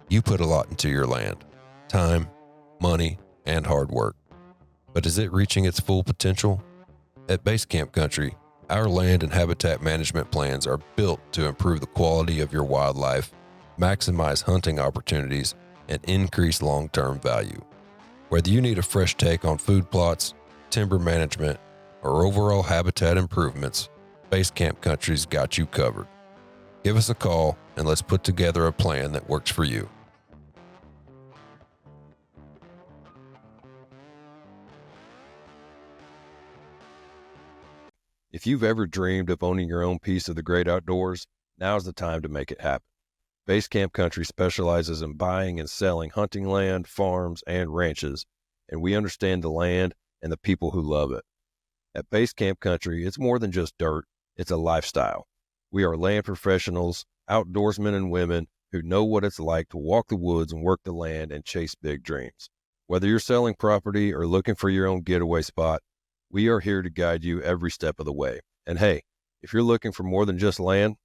You put a lot into your land, time, money, and hard work. But is it reaching its full potential? At Basecamp Country, our land and habitat management plans are built to improve the quality of your wildlife, maximize hunting opportunities, and increase long-term value. Whether you need a fresh take on food plots, timber management, or overall habitat improvements, Basecamp Country's got you covered. Give us a call and let's put together a plan that works for you. If you've ever dreamed of owning your own piece of the great outdoors, now's the time to make it happen. Basecamp Country specializes in buying and selling hunting land, farms, and ranches, and we understand the land and the people who love it. At Basecamp Country, it's more than just dirt, it's a lifestyle. We are land professionals, outdoorsmen and women who know what it's like to walk the woods and work the land and chase big dreams. Whether you're selling property or looking for your own getaway spot, we are here to guide you every step of the way. And hey, if you're looking for more than just land,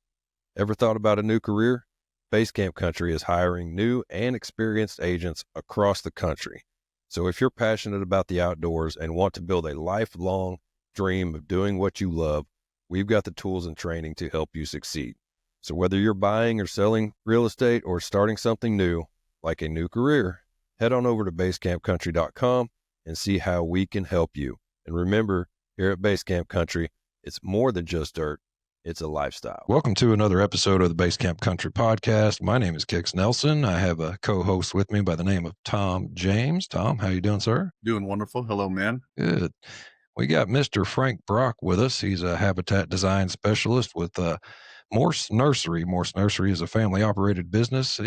ever thought about a new career? Basecamp Country is hiring new and experienced agents across the country. So if you're passionate about the outdoors and want to build a lifelong dream of doing what you love, we've got the tools and training to help you succeed. So whether you're buying or selling real estate or starting something new, like a new career, head on over to basecampcountry.com and see how we can help you. And remember, here at Basecamp Country, it's more than just dirt, it's a lifestyle. Welcome to another episode of the Basecamp Country podcast. My name is Kix Nelson. I have a co-host with me by the name of Tom James. Tom, how you doing, sir? Doing wonderful. Hello, man. Good. We got Mr. Frank Brock with us. He's a habitat design specialist with Morse Nursery. Morse Nursery is a family-operated business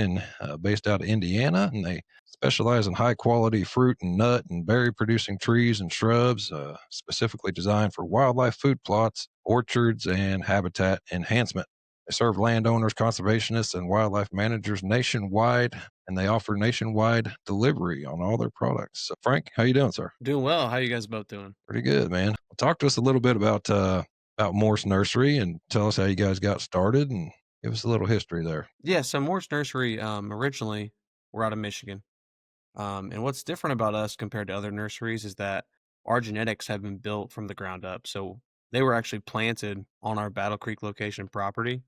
based out of Indiana, and they specialize in high-quality fruit and nut and berry-producing trees and shrubs, specifically designed for wildlife food plots, orchards, and habitat enhancement. They serve landowners, conservationists, and wildlife managers nationwide, and they offer nationwide delivery on all their products. So, Frank, how you doing, sir? Doing well. How you guys both doing? Pretty good, man. Well, talk to us a little bit about Morse Nursery and tell us how you guys got started and give us a little history there. Yeah, so Morse Nursery, originally we're out of Michigan. And what's different about us compared to other nurseries is that our genetics have been built from the ground up. So they were actually planted on our Battle Creek location property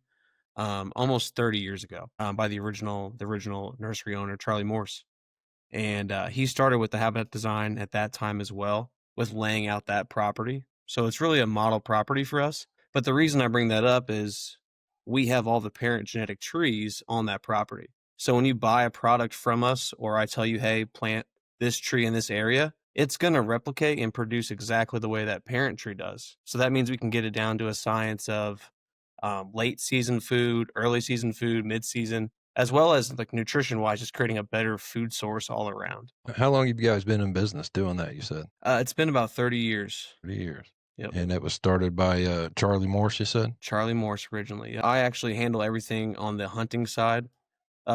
almost 30 years ago by the original nursery owner, Charlie Morse. And he started with the habitat design at that time as well, with laying out that property. So it's really a model property for us. But the reason I bring that up is we have all the parent genetic trees on that property. So when you buy a product from us, or I tell you, hey, plant this tree in this area, it's going to replicate and produce exactly the way that parent tree does. So that means we can get it down to a science of late season food, early season food, mid season, as well as like nutrition wise, just creating a better food source all around. How long have you guys been in business doing that, you said? It's been about 30 years. 30 years. Yep. And it was started by Charlie Morse, you said? Charlie Morse originally. I actually handle everything on the hunting side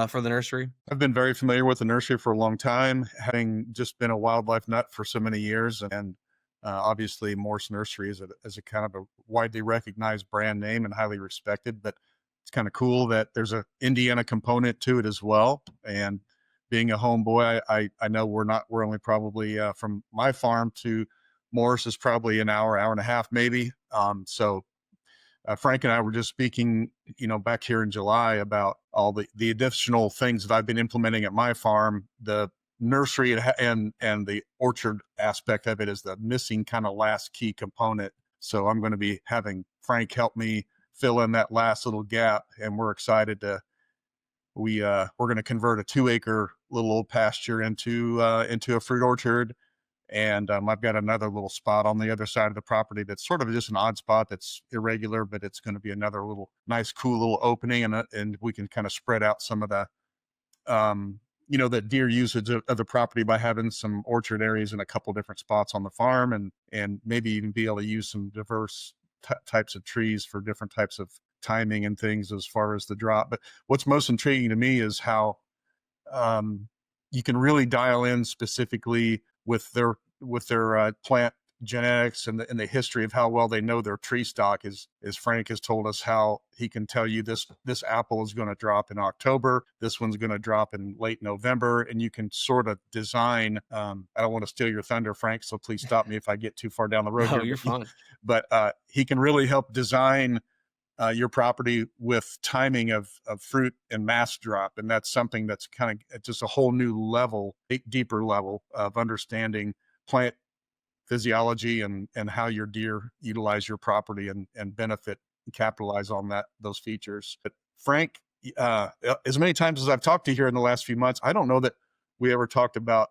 for the nursery. I've been very familiar with the nursery for a long time, having just been a wildlife nut for so many years. And obviously Morse Nursery is a kind of a widely recognized brand name and highly respected, but it's kind of cool that there's a Indiana component to it as well. And being a homeboy, I know we're only probably from my farm to Morse is probably an hour and a half, maybe. So Frank and I were just speaking, back here in July about all the additional things that I've been implementing at my farm. The nursery and the orchard aspect of it is the missing kind of last key component. So I'm going to be having Frank help me fill in that last little gap, and we're excited we're going to convert a 2-acre little old pasture into a fruit orchard. And I've got another little spot on the other side of the property that's sort of just an odd spot that's irregular, but it's going to be another little nice, cool little opening. And we can kind of spread out some of the, the deer usage of the property by having some orchard areas in a couple different spots on the farm, and maybe even be able to use some diverse types of trees for different types of timing and things as far as the drop. But what's most intriguing to me is how you can really dial in specifically with their plant genetics and the history of how well they know their tree stock is Frank has told us how he can tell you this apple is going to drop in October, this one's going to drop in late November, and you can sort of design. I don't want to steal your thunder, Frank, so please stop me if I get too far down the road No, here. you're fine. But he can really help design your property with timing of fruit and mass drop. And that's something that's kind of just a whole new level, deeper level of understanding plant physiology and how your deer utilize your property and benefit and capitalize on those features. But Frank, as many times as I've talked to you here in the last few months, I don't know that we ever talked about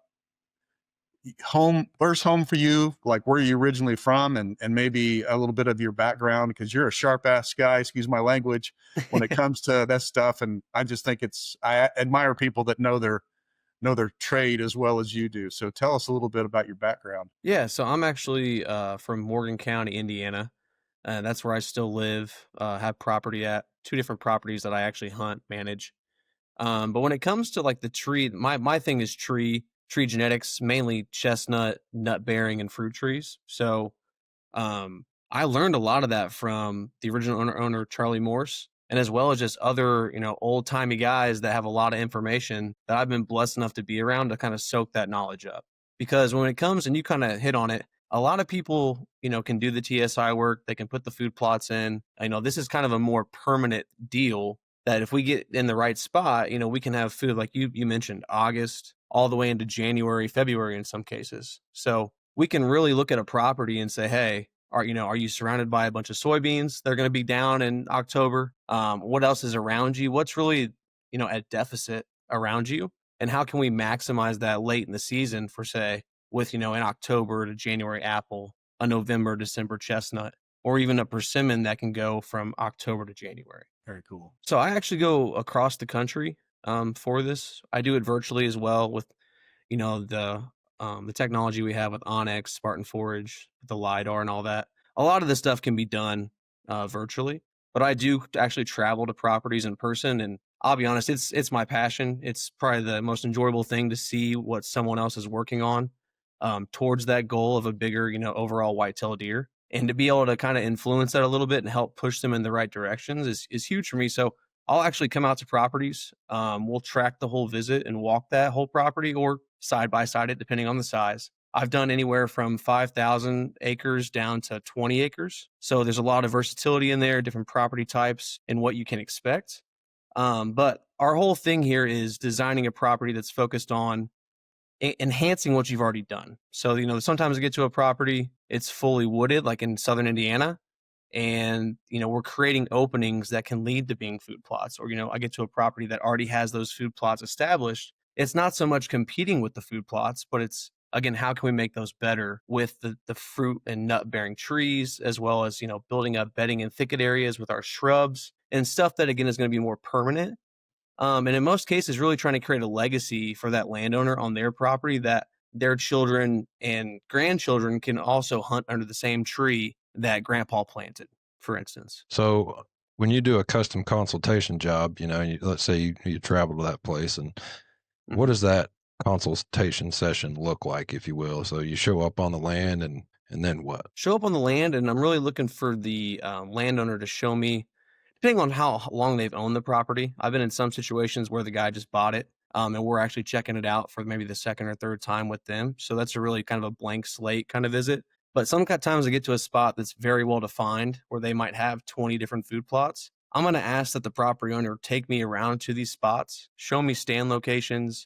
home. Where's home for you? Like, where are you originally from, and maybe a little bit of your background, because you're a sharp ass guy, excuse my language, when it comes to that stuff. And I just think I admire people that know their trade as well as you do. So tell us a little bit about your background. Yeah, so I'm actually from Morgan County, Indiana. That's where I still live. Have property at 2 different properties that I actually hunt, manage. But when it comes to like the tree, my thing is tree genetics, mainly chestnut, nut bearing, and fruit trees. So I learned a lot of that from the original owner Charlie Morse, and as well as just other old timey guys that have a lot of information that I've been blessed enough to be around to kind of soak that knowledge up. Because when it comes, and you kind of hit on it, a lot of people can do the TSI work, they can put the food plots in. I know this is kind of a more permanent deal that if we get in the right spot, we can have food like you mentioned, August all the way into January, February in some cases. So we can really look at a property and say, hey, are you surrounded by a bunch of soybeans? They're going to be down in October. What else is around you? What's really, at deficit around you? And how can we maximize that late in the season for, say, with, an October to January apple, a November, December chestnut, or even a persimmon that can go from October to January. Very cool. So I actually go across the country for this. I do it virtually as well with, the technology we have with Onyx, Spartan Forage, the LiDAR and all that. A lot of this stuff can be done virtually, but I do actually travel to properties in person, and I'll be honest, it's my passion. It's probably the most enjoyable thing to see what someone else is working on towards that goal of a bigger, overall whitetail deer. And to be able to kind of influence that a little bit and help push them in the right directions is huge for me. So I'll actually come out to properties. We'll track the whole visit and walk that whole property or side by side it, depending on the size. I've done anywhere from 5,000 acres down to 20 acres. So there's a lot of versatility in there, different property types and what you can expect. But our whole thing here is designing a property that's focused on enhancing what you've already done. So, sometimes I get to a property, it's fully wooded, like in southern Indiana, and, we're creating openings that can lead to being food plots. Or, I get to a property that already has those food plots established. It's not so much competing with the food plots, but it's, again, how can we make those better with the fruit and nut bearing trees, as well as, building up bedding and thicket areas with our shrubs and stuff that, again, is going to be more permanent. And in most cases, really trying to create a legacy for that landowner on their property that their children and grandchildren can also hunt under the same tree that grandpa planted, for instance. So when you do a custom consultation job, let's say you travel to that place, and what does that consultation session look like, if you will? So you show up on the land, and then what? Show up on the land, and I'm really looking for the landowner to show me, depending on how long they've owned the property. I've been in some situations where the guy just bought it, and we're actually checking it out for maybe the second or third time with them. So that's a really kind of a blank slate kind of visit. But some times I get to a spot that's very well defined where they might have 20 different food plots. I'm going to ask that the property owner take me around to these spots, show me stand locations,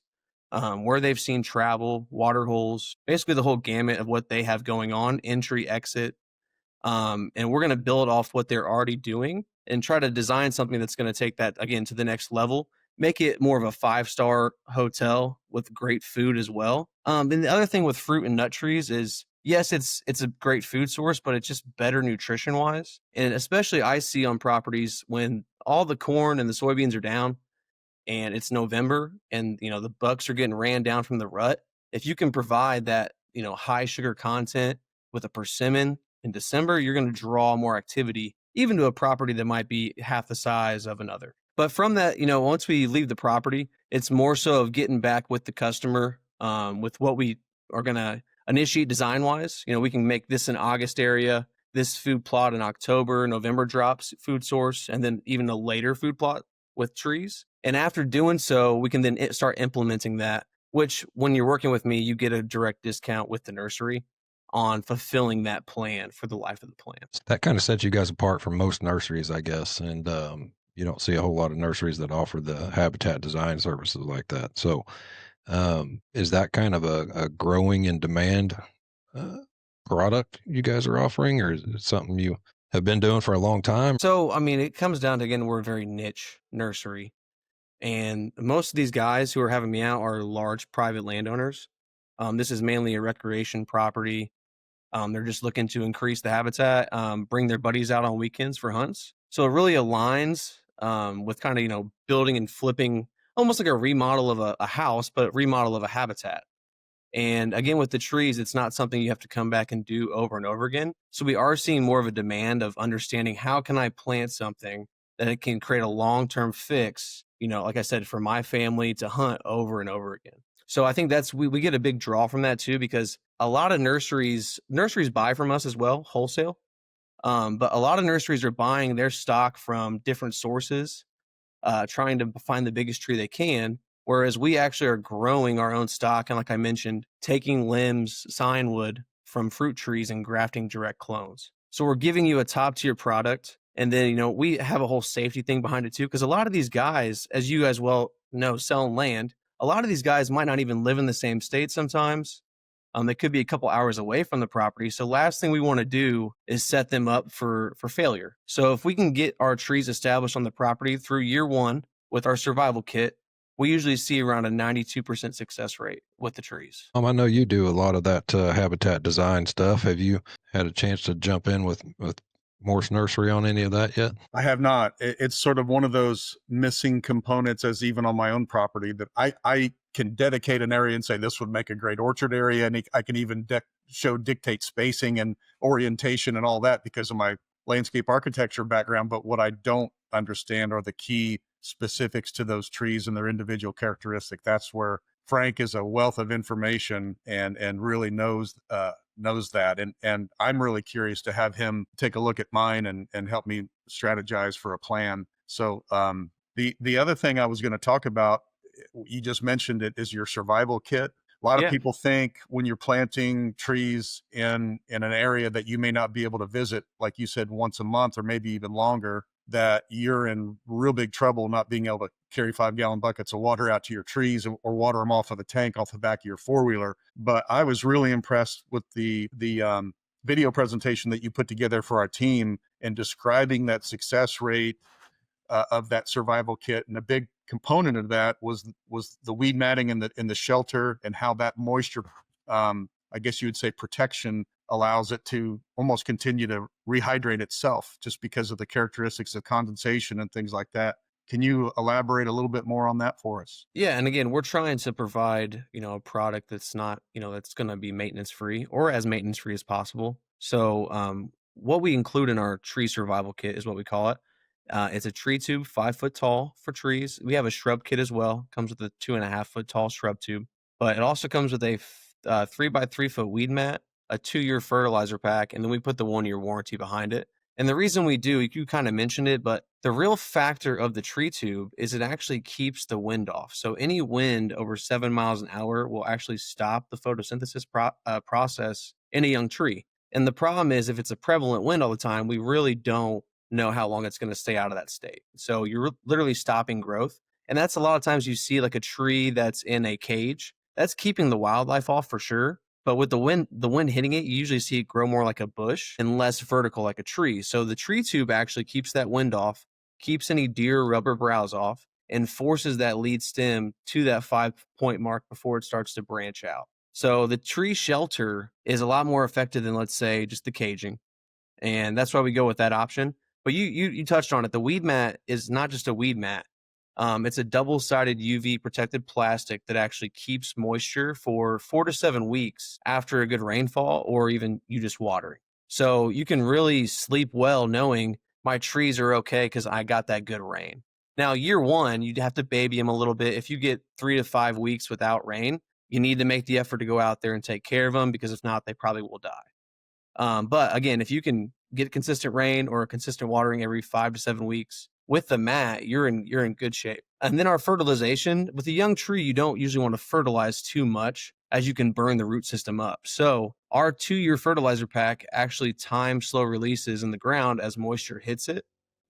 where they've seen travel, water holes, basically the whole gamut of what they have going on, entry, exit. And we're going to build off what they're already doing and try to design something that's going to take that, again, to the next level, make it more of a 5-star hotel with great food as well. And the other thing with fruit and nut trees is, yes, it's a great food source, but it's just better nutrition wise. And especially I see on properties when all the corn and the soybeans are down and it's November and, the bucks are getting ran down from the rut. If you can provide that, high sugar content with a persimmon in December, you're going to draw more activity, even to a property that might be half the size of another. But from that, once we leave the property, it's more so of getting back with the customer with what we are going to initiate design wise. We can make this an August area, this food plot in October, November drops food source, and then even a later food plot with trees. And after doing so, we can then start implementing that, which when you're working with me, you get a direct discount with the nursery on fulfilling that plan for the life of the plant. That kind of sets you guys apart from most nurseries, I guess. And you don't see a whole lot of nurseries that offer the habitat design services like that. So is that kind of a growing in demand product you guys are offering, or is it something you have been doing for a long time? So, I mean, it comes down to, again, we're a very niche nursery. And most of these guys who are having me out are large private landowners. This is mainly a recreation property. They're just looking to increase the habitat, bring their buddies out on weekends for hunts. So it really aligns with kind of, building and flipping, almost like a remodel of a house, but remodel of a habitat. And again, with the trees, it's not something you have to come back and do over and over again. So we are seeing more of a demand of understanding, how can I plant something that it can create a long-term fix, like I said, for my family to hunt over and over again. So I think we get a big draw from that too, because a lot of nurseries buy from us as well, wholesale. But a lot of nurseries are buying their stock from different sources, trying to find the biggest tree they can. Whereas we actually are growing our own stock. And like I mentioned, taking limbs, sign wood from fruit trees and grafting direct clones. So we're giving you a top tier product. And then, we have a whole safety thing behind it too. Because a lot of these guys, as you guys well know, selling land, a lot of these guys might not even live in the same state sometimes. They could be a couple hours away from the property. So last thing we want to do is set them up for failure. So if we can get our trees established on the property through year one with our survival kit, we usually see around a 92% success rate with the trees. I know you do a lot of that habitat design stuff. Have you had a chance to jump in with Morse Nursery on any of that yet? I have not. It's sort of one of those missing components, as even on my own property, that I can dedicate an area and say this would make a great orchard area. And I can even dictate spacing and orientation and all that because of my landscape architecture background. But what I don't understand are the key specifics to those trees and their individual characteristic. That's where Frank is a wealth of information and really knows that. And I'm really curious to have him take a look at mine and help me strategize for a plan. So the other thing I was going to talk about, you just mentioned it, is your survival kit. A lot of people think when you're planting trees in an area that you may not be able to visit, like you said, once a month or maybe even longer, that you're in real big trouble not being able to carry 5-gallon buckets of water out to your trees or water them off of the tank off the back of your four-wheeler. But I was really impressed with the video presentation that you put together for our team and describing that success rate of that survival kit. And a big component of that was the weed matting in the shelter, and how that moisture, I guess you would say, protection allows it to almost continue to rehydrate itself just because of the characteristics of condensation and things like that. Can you elaborate a little bit more on that for us? Yeah. And again, we're trying to provide, a product that's not, that's going to be maintenance free or as maintenance free as possible. So what we include in our tree survival kit is what we call it. It's a tree tube, 5 foot tall for trees. We have a shrub kit as well. Comes with a 2.5 foot tall shrub tube, but it also comes with a 3 by 3 foot weed mat, a 2-year fertilizer pack, and then we put the 1-year warranty behind it. And the reason we do, you kind of mentioned it, but the real factor of the tree tube is it actually keeps the wind off. So any wind over 7 miles an hour will actually stop the photosynthesis process in a young tree. And the problem is, if it's a prevalent wind all the time, we really don't know how long it's going to stay out of that state. So you're literally stopping growth. And that's a lot of times you see like a tree that's in a cage. That's keeping the wildlife off for sure. But with the wind hitting it, you usually see it grow more like a bush and less vertical like a tree. So the tree tube actually keeps that wind off, keeps any deer rubber browse off, and forces that lead stem to that 5-point mark before it starts to branch out. So the tree shelter is a lot more effective than, let's say, just the caging. And that's why we go with that option. But you touched on it. The weed mat is not just a weed mat. It's a double-sided UV protected plastic that actually keeps moisture for 4 to 7 weeks after a good rainfall or even you just watering. So you can really sleep well knowing my trees are okay because I got that good rain. Now, year one, you'd have to baby them a little bit. If you get 3 to 5 weeks without rain, you need to make the effort to go out there and take care of them, because if not, they probably will die. But again, if you can get consistent rain or consistent watering every 5 to 7 weeks with the mat, you're in good shape. And then our fertilization with a young tree, you don't usually want to fertilize too much, as you can burn the root system up. So our 2-year fertilizer pack actually times slow releases in the ground as moisture hits it,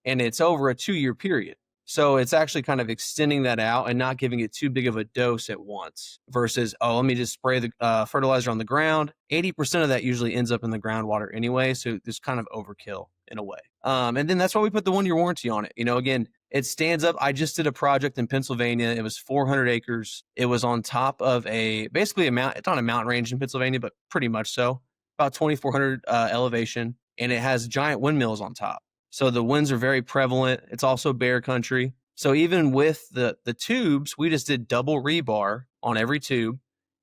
and it's over a 2-year period. So it's actually kind of extending that out and not giving it too big of a dose at once versus, oh, let me just spray the fertilizer on the ground. 80% of that usually ends up in the groundwater anyway. So it's kind of overkill in a way. And then that's why we put the 1-year warranty on it. Again, it stands up. I just did a project in Pennsylvania. It was 400 acres. It was on top of basically it's on a mountain range in Pennsylvania, but pretty much so, about 2,400 elevation. And it has giant windmills on top. So the winds are very prevalent. It's also bear country. So even with the tubes, we just did double rebar on every tube,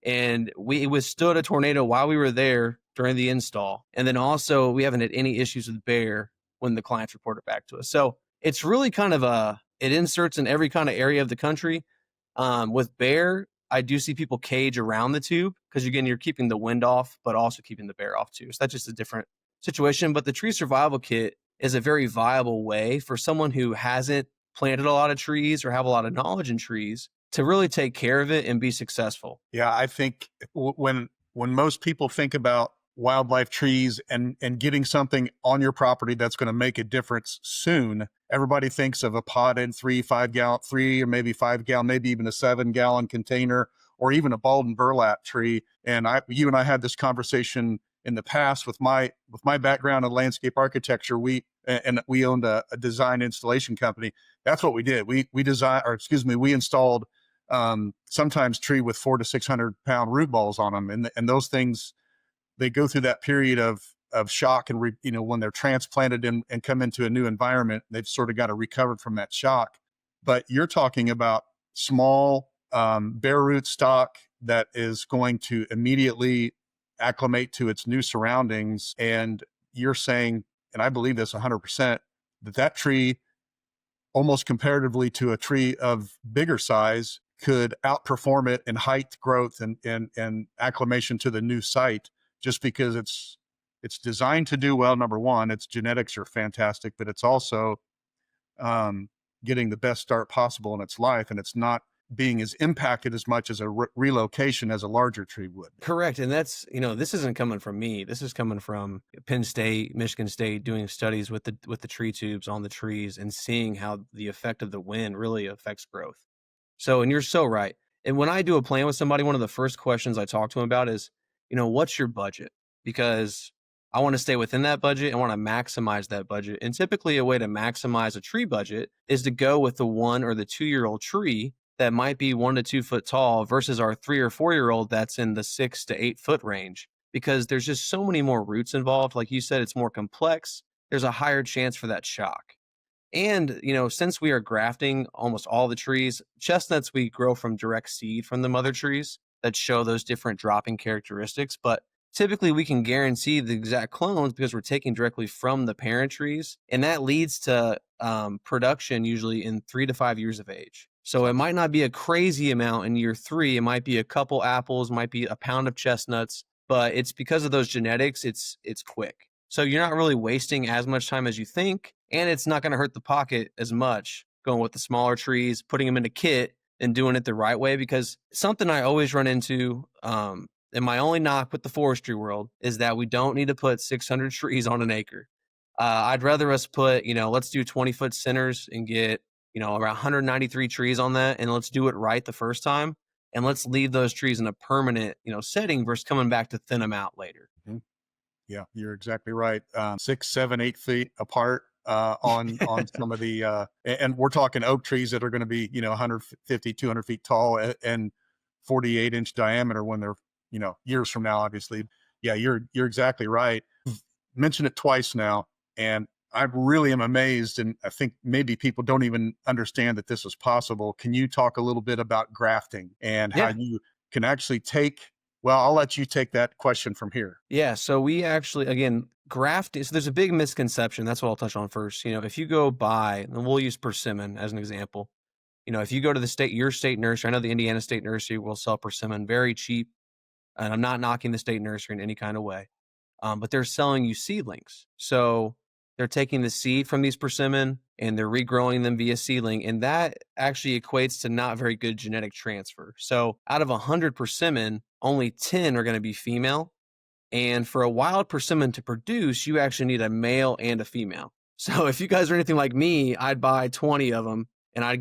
and we withstood a tornado while we were there during the install. And then also we haven't had any issues with bear when the clients reported back to us. So it's really kind of it inserts in every kind of area of the country. With bear, I do see people cage around the tube because, again, you're keeping the wind off, but also keeping the bear off too. So that's just a different situation. But the tree survival kit is a very viable way for someone who hasn't planted a lot of trees or have a lot of knowledge in trees to really take care of it and be successful. Yeah, I think when most people think about wildlife trees and getting something on your property that's going to make a difference soon, everybody thinks of a potted 3 or maybe 5 gallon, maybe even a 7-gallon container, or even a bald and burlap tree. And you and I had this conversation in the past with my background in landscape architecture. We owned a design installation company. That's what we did. We installed sometimes tree with 400 to 600 pound root balls on them, and those things, they go through that period of shock, and when they're transplanted and come into a new environment, they've sort of got to recover from that shock. But you're talking about small bare root stock that is going to immediately acclimate to its new surroundings. And you're saying, and I believe this 100%, that tree, almost comparatively to a tree of bigger size, could outperform it in height, growth, and acclimation to the new site, just because it's designed to do well. Number one, its genetics are fantastic, but it's also getting the best start possible in its life, and it's not being as impacted as much as a relocation as a larger tree would. Correct. And that's, this isn't coming from me. This is coming from Penn State, Michigan State, doing studies with the tree tubes on the trees and seeing how the effect of the wind really affects growth. So, and you're so right. And when I do a plan with somebody, one of the first questions I talk to them about is, what's your budget? Because I want to stay within that budget. I want to maximize that budget. And typically a way to maximize a tree budget is to go with the 1 or the 2-year-old tree that might be 1 to 2 foot tall versus our 3 or 4-year-old that's in the 6 to 8 foot range, because there's just so many more roots involved. Like you said, it's more complex. There's a higher chance for that shock. And, since we are grafting almost all the trees, chestnuts, we grow from direct seed from the mother trees that show those different dropping characteristics. But typically we can guarantee the exact clones because we're taking directly from the parent trees. And that leads to production usually in 3 to 5 years of age. So it might not be a crazy amount in year 3. It might be a couple apples, might be a pound of chestnuts, but it's because of those genetics, it's quick. So you're not really wasting as much time as you think, and it's not going to hurt the pocket as much going with the smaller trees, putting them in a kit and doing it the right way. Because something I always run into, and my only knock with the forestry world, is that we don't need to put 600 trees on an acre. I'd rather us put, let's do 20-foot centers and get, around 193 trees on that, and let's do it right the first time. And let's leave those trees in a permanent, setting versus coming back to thin them out later. Mm-hmm. Yeah, you're exactly right. 6, 7, 8 feet apart on some of the, and we're talking oak trees that are going to be, 150, 200 feet tall and 48-inch diameter when they're, years from now, obviously. Yeah, you're exactly right. Mentioned it twice now, and I really am amazed, and I think maybe people don't even understand that this is possible. Can you talk a little bit about grafting and how you can actually I'll let you take that question from here. Yeah. So we actually, again, grafting. So there's a big misconception. That's what I'll touch on first. If you go buy, and we'll use persimmon as an example. if you go to your state nursery, I know the Indiana State Nursery will sell persimmon very cheap, and I'm not knocking the state nursery in any kind of way, but they're selling you seedlings. So they're taking the seed from these persimmon and they're regrowing them via seedling, and that actually equates to not very good genetic transfer. So out of 100 persimmon, only 10 are going to be female. And for a wild persimmon to produce, you actually need a male and a female. So if you guys are anything like me, I'd buy 20 of them and it'd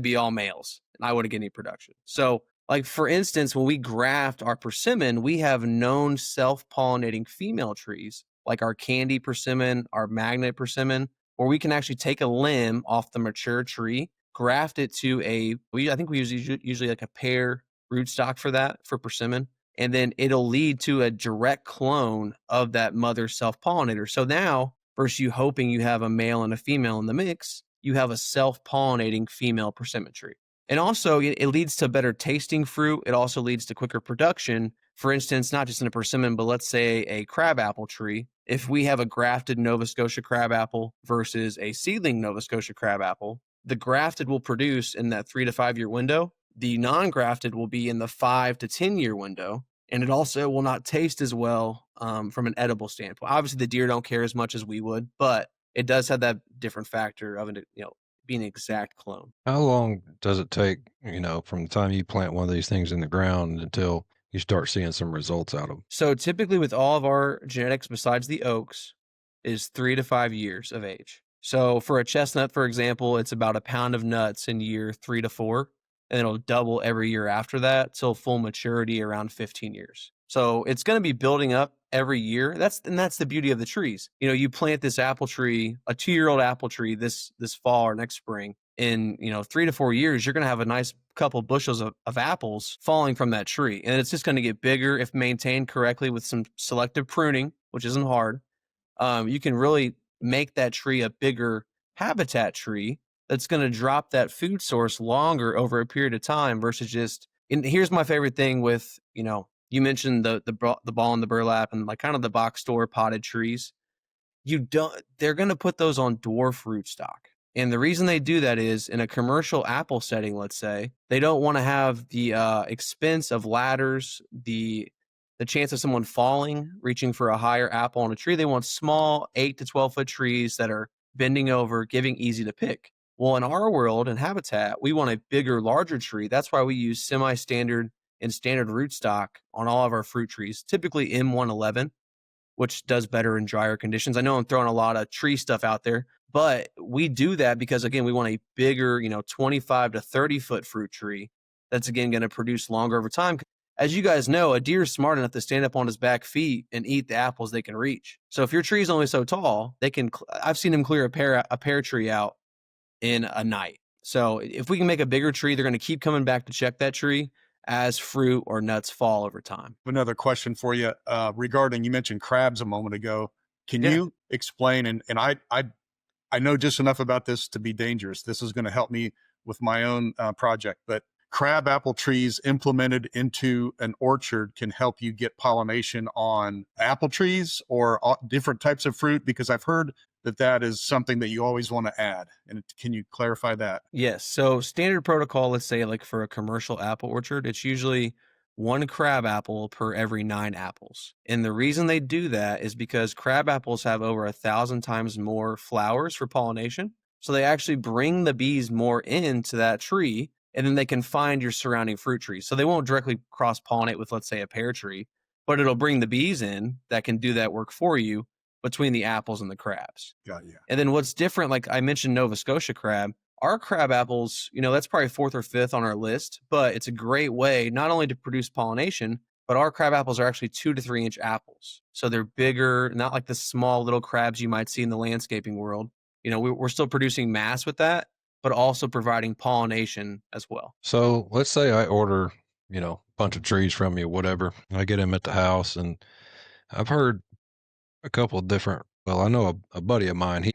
be all males and I wouldn't get any production. So like for instance, when we graft our persimmon, we have known self-pollinating female trees like our candy persimmon, our magnet persimmon, where we can actually take a limb off the mature tree, graft it to I think we use usually like a pear rootstock for persimmon, and then it'll lead to a direct clone of that mother self-pollinator. So now, versus you hoping you have a male and a female in the mix, you have a self-pollinating female persimmon tree. And also, it leads to better tasting fruit. It also leads to quicker production. For instance, not just in a persimmon, but let's say a crabapple tree. If we have a grafted Nova Scotia crabapple versus a seedling Nova Scotia crabapple, the grafted will produce in that 3 to 5 year window. The non-grafted will be in the 5 to 10 year window, and it also will not taste as well from an edible standpoint. Obviously, the deer don't care as much as we would, but it does have that different factor of it, being an exact clone. How long does it take, from the time you plant one of these things in the ground until you start seeing some results out of them? So typically with all of our genetics besides the oaks is 3 to 5 years of age. So for a chestnut, for example, it's about a pound of nuts in year 3 to 4, and it'll double every year after that till full maturity around 15 years. So it's going to be building up every year. That's the beauty of the trees. You plant this apple tree, a 2-year-old apple tree this fall or next spring. In 3 to 4 years, you're going to have a nice couple bushels of apples falling from that tree, and it's just going to get bigger if maintained correctly with some selective pruning, which isn't hard. You can really make that tree a bigger habitat tree that's going to drop that food source longer over a period of time versus just. And here's my favorite thing with you mentioned the ball and the burlap and like kind of the box store potted trees. They're going to put those on dwarf rootstock. And the reason they do that is in a commercial apple setting, let's say, they don't want to have the expense of ladders, the chance of someone falling, reaching for a higher apple on a tree. They want small 8 to 12 foot trees that are bending over, giving easy to pick. Well, in our world and habitat, we want a bigger, larger tree. That's why we use semi-standard and standard rootstock on all of our fruit trees, typically M111, which does better in drier conditions. I know I'm throwing a lot of tree stuff out there, but we do that because, again, we want a bigger, 25 to 30 foot fruit tree that's, again, going to produce longer over time. As you guys know, a deer is smart enough to stand up on his back feet and eat the apples they can reach. So if your tree is only so tall, I've seen them clear a pear tree out in a night. So if we can make a bigger tree, they're going to keep coming back to check that tree as fruit or nuts fall over time. Another question for you regarding, you mentioned crabs a moment ago. Can you explain, and I know just enough about this to be dangerous. This is going to help me with my own project, but crab apple trees implemented into an orchard can help you get pollination on apple trees or different types of fruit, because I've heard that is something that you always want to add. And can you clarify that? Yes. So standard protocol, let's say like for a commercial apple orchard, it's usually 1 crab apple per every 9 apples. And the reason they do that is because crab apples have over 1,000 times more flowers for pollination. So they actually bring the bees more into that tree, and then they can find your surrounding fruit trees. So they won't directly cross-pollinate with, let's say, a pear tree, but it'll bring the bees in that can do that work for you between the apples and the crabs. Got you. And then what's different, like I mentioned Nova Scotia crab, our crab apples, that's probably 4th or 5th on our list, but it's a great way not only to produce pollination, but our crab apples are actually 2 to 3 inch apples. So they're bigger, not like the small little crabs you might see in the landscaping world. We're still producing mass with that, but also providing pollination as well. So let's say I order, a bunch of trees from you, whatever. I get them at the house, and I've heard a couple of different, I know a buddy of mine, he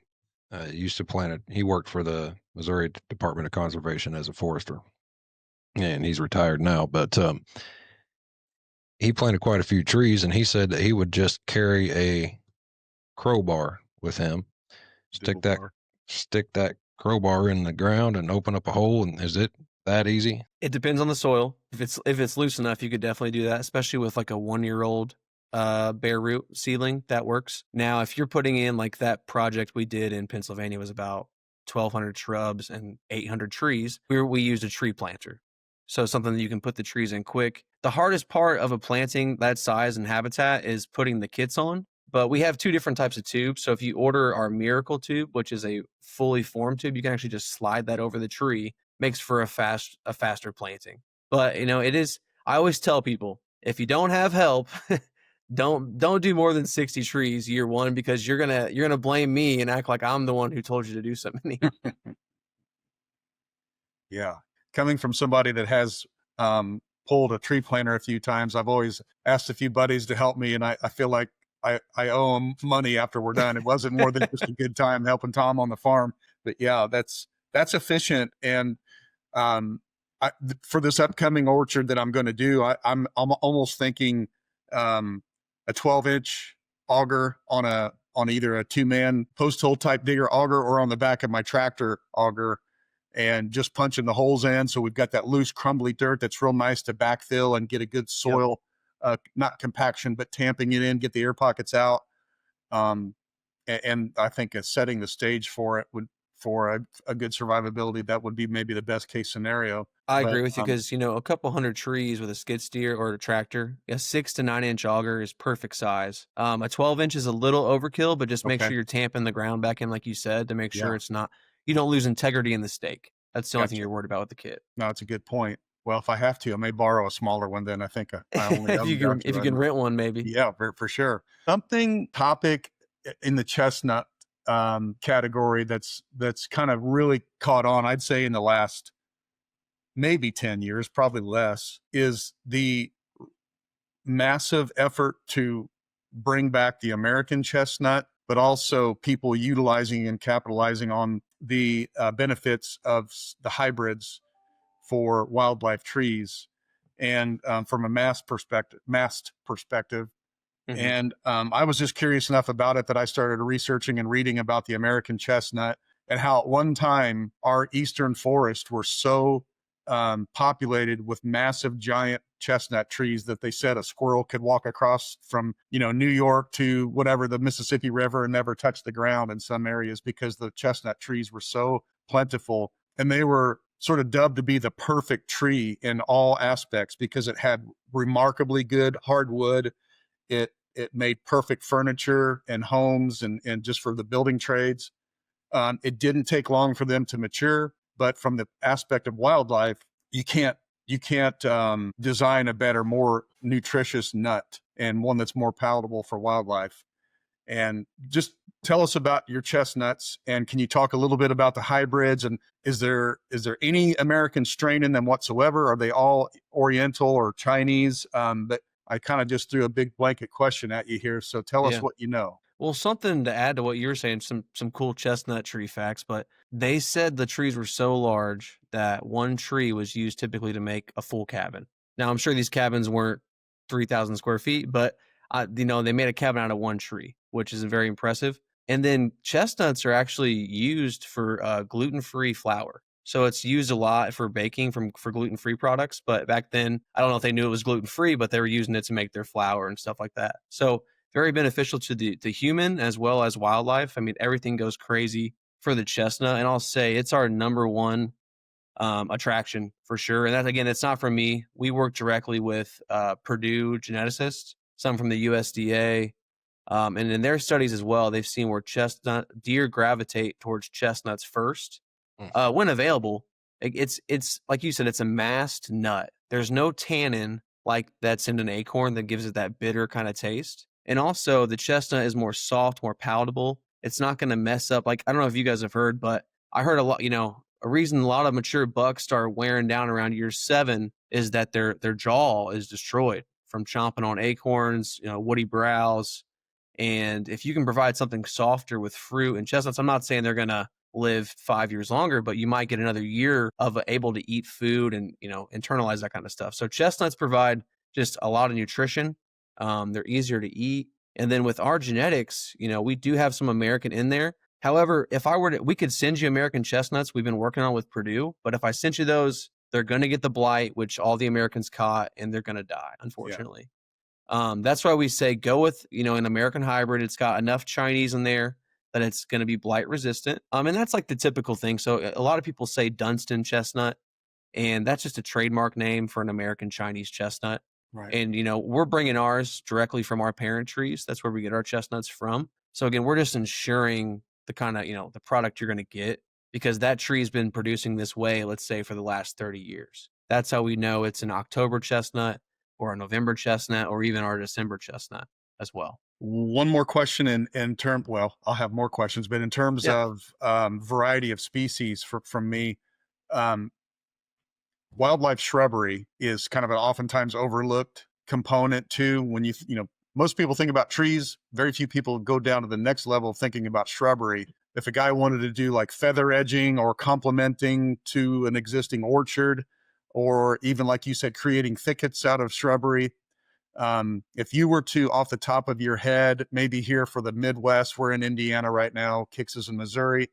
used to plant it. He worked for the Missouri Department of Conservation as a forester, and he's retired now, but he planted quite a few trees, and he said that he would just carry a crowbar with him, stick that crowbar in the ground and open up a hole? And is it that easy? It depends on the soil. If it's loose enough, you could definitely do that, especially with like a 1-year-old bare root seedling. That works. Now, if you're putting in like that project we did in Pennsylvania was about 1,200 shrubs and 800 trees, we used a tree planter. So something that you can put the trees in quick. The hardest part of a planting that size and habitat is putting the kits on. But we have 2 different types of tubes. So if you order our Miracle tube, which is a fully formed tube, you can actually just slide that over the tree. Makes for a faster planting. But it is. I always tell people, if you don't have help, don't do more than 60 trees year one, because you're gonna blame me and act like I'm the one who told you to do so many. Yeah. Coming from somebody that has pulled a tree planter a few times, I've always asked a few buddies to help me, and I feel like I owe them money after we're done. It wasn't more than just a good time helping Tom on the farm. But yeah, that's efficient. And for this upcoming orchard that I'm going to do, I'm almost thinking a 12-inch auger on either a 2-man post hole type digger auger or on the back of my tractor auger, and just punching the holes in. So we've got that loose, crumbly dirt that's real nice to backfill and get a good soil, not compaction, but tamping it in, get the air pockets out. And I think setting the stage for it for a good survivability, that would be maybe the best case scenario. I agree with you, because a couple hundred trees with a skid steer or a tractor, a 6 to 9 inch auger is perfect size. A 12 inch is a little overkill, but just make sure you're tamping the ground back in, like you said, to make sure you don't lose integrity in the stake. That's the only thing you're worried about with the kit. No, it's a good point. Well, if I have to, I may borrow a smaller one. Then I think I only if you can rent one, maybe. Yeah, for sure. Topic in the chestnut category that's kind of really caught on, I'd say in the last maybe 10 years, probably less, is the massive effort to bring back the American chestnut, but also people utilizing and capitalizing on the benefits of the hybrids for wildlife trees, and from a mast perspective. Mm-hmm. And I was just curious enough about it that I started researching and reading about the American chestnut, and how at one time our eastern forests were so populated with massive giant chestnut trees that they said a squirrel could walk across from New York to whatever, the Mississippi River, and never touch the ground in some areas, because the chestnut trees were so plentiful. And they were sort of dubbed to be the perfect tree in all aspects, because it had remarkably good hardwood. It made perfect furniture and homes and just for the building trades. It didn't take long for them to mature, but from the aspect of wildlife, you can't design a better, more nutritious nut, and one that's more palatable for wildlife. And just tell us about your chestnuts, and can you talk a little bit about the hybrids, and is there any American strain in them whatsoever? Are they all Oriental or Chinese? But I kind of just threw a big blanket question at you here. So tell us what you know. Well, something to add to what you were saying, some cool chestnut tree facts, but they said the trees were so large that one tree was used typically to make a full cabin. Now, I'm sure these cabins weren't 3,000 square feet, but they made a cabin out of one tree, which is very impressive. And then chestnuts are actually used for gluten-free flour. So it's used a lot for baking for gluten-free products. But back then, I don't know if they knew it was gluten-free, but they were using it to make their flour and stuff like that. So very beneficial to the human as well as wildlife. I mean, everything goes crazy for the chestnut. And I'll say it's our number one attraction for sure. And that, again, it's not from me. We work directly with Purdue geneticists, some from the USDA. And in their studies as well, they've seen where deer gravitate towards chestnuts first when available. It's like you said, it's a mast nut. There's no tannin like that's in an acorn that gives it that bitter kind of taste. And also the chestnut is more soft, more palatable. It's not going to mess up. Like, I don't know if you guys have heard, but I heard a lot, a reason a lot of mature bucks start wearing down around year 7 is that their jaw is destroyed from chomping on acorns, woody browse. And if you can provide something softer with fruit and chestnuts, I'm not saying they're going to live 5 years longer, but you might get another year of able to eat food and, internalize that kind of stuff. So chestnuts provide just a lot of nutrition. They're easier to eat. And then with our genetics, we do have some American in there, However, if I were to, we could send you American chestnuts we've been working on with Purdue, but if I sent you those, they're going to get the blight, which all the Americans caught, and they're going to die, unfortunately. That's why we say go with, an American hybrid. It's got enough Chinese in there that it's going to be blight resistant. And that's like the typical thing. So a lot of people say Dunstan chestnut, and that's just a trademark name for an American Chinese chestnut. Right. And, we're bringing ours directly from our parent trees. That's where we get our chestnuts from. So again, we're just ensuring the kind of, the product you're going to get, because that tree's been producing this way, let's say, for the last 30 years. That's how we know it's an October chestnut or a November chestnut or even our December chestnut as well. One more question in term. Well, I'll have more questions, but in terms of variety of species from me, wildlife shrubbery is kind of an oftentimes overlooked component too. When most people think about trees, very few people go down to the next level of thinking about shrubbery. If a guy wanted to do like feather edging or complementing to an existing orchard, or even like you said, creating thickets out of shrubbery. If you were to, off the top of your head, maybe here for the Midwest, we're in Indiana right now, Kix is in Missouri.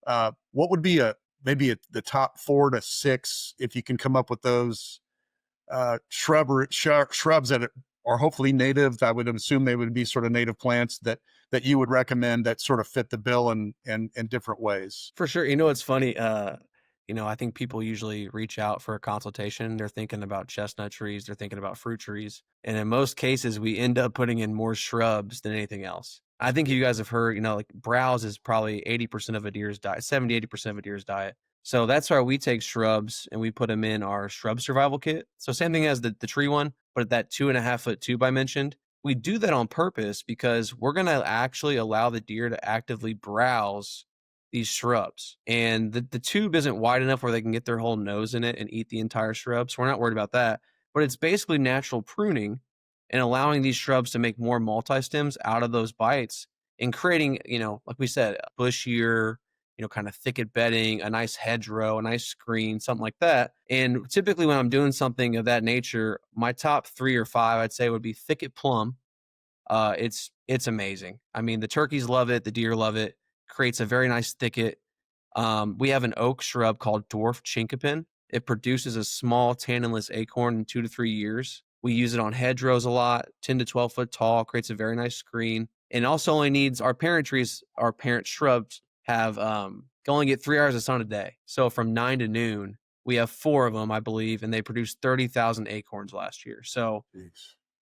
What would be the top 4 to 6, if you can come up with those shrubs that are hopefully native? I would assume they would be sort of native plants that you would recommend that sort of fit the bill in different ways. For sure. It's funny. I think people usually reach out for a consultation. They're thinking about chestnut trees. They're thinking about fruit trees. And in most cases, we end up putting in more shrubs than anything else. I think you guys have heard, like browse is probably 80% of a deer's diet, 70, 80% of a deer's diet. So that's why we take shrubs and we put them in our shrub survival kit. So same thing as the tree one, but that 2.5 foot tube I mentioned, we do that on purpose because we're going to actually allow the deer to actively browse these shrubs. And the tube isn't wide enough where they can get their whole nose in it and eat the entire shrub. So we're not worried about that. But it's basically natural pruning and allowing these shrubs to make more multi-stems out of those bites and creating, like we said, bushier, kind of thicket bedding, a nice hedgerow, a nice screen, something like that. And typically when I'm doing something of that nature, my top 3 or 5, I'd say, would be thicket plum. It's amazing. I mean, the turkeys love it. The deer love it. Creates a very nice thicket. We have an oak shrub called dwarf chinkapin. It produces a small tanninless acorn in 2 to 3 years. We use it on hedgerows a lot, 10 to 12 foot tall, creates a very nice screen. And also only needs, our parent trees, our parent shrubs have, can only get 3 hours of sun a day. So from 9 to noon, we have 4 of them, I believe, and they produced 30,000 acorns last year. So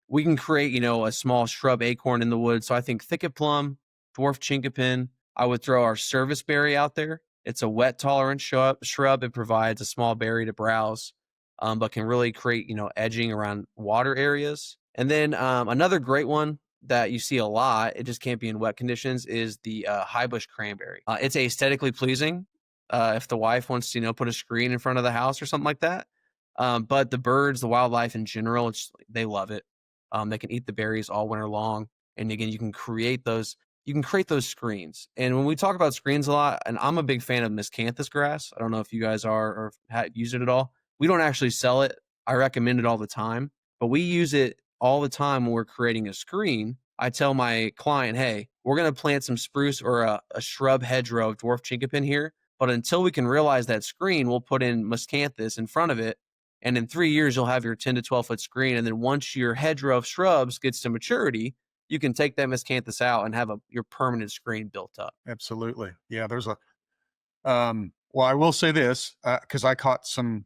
we can create, a small shrub acorn in the woods. So I think thicket plum, dwarf chinkapin. I would throw our service berry out there. It's a wet tolerant shrub. It provides a small berry to browse, but can really create, edging around water areas. And then another great one that you see a lot, it just can't be in wet conditions, is the high bush cranberry. It's aesthetically pleasing if the wife wants to, put a screen in front of the house or something like that. But the birds, the wildlife in general, they love it. They can eat the berries all winter long. And again, you can create those screens. And when we talk about screens a lot, and I'm a big fan of miscanthus grass. I don't know if you guys are or have used it at all. We don't actually sell it. I recommend it all the time, but we use it all the time when we're creating a screen. I tell my client, hey, we're going to plant some spruce or a shrub hedgerow of dwarf chinkapin here. But until we can realize that screen, we'll put in miscanthus in front of it. And in 3 years, you'll have your 10 to 12 foot screen. And then once your hedgerow of shrubs gets to maturity, you can take that miscanthus out and have your permanent screen built up. Absolutely. Yeah, there's well, I will say this, because I caught some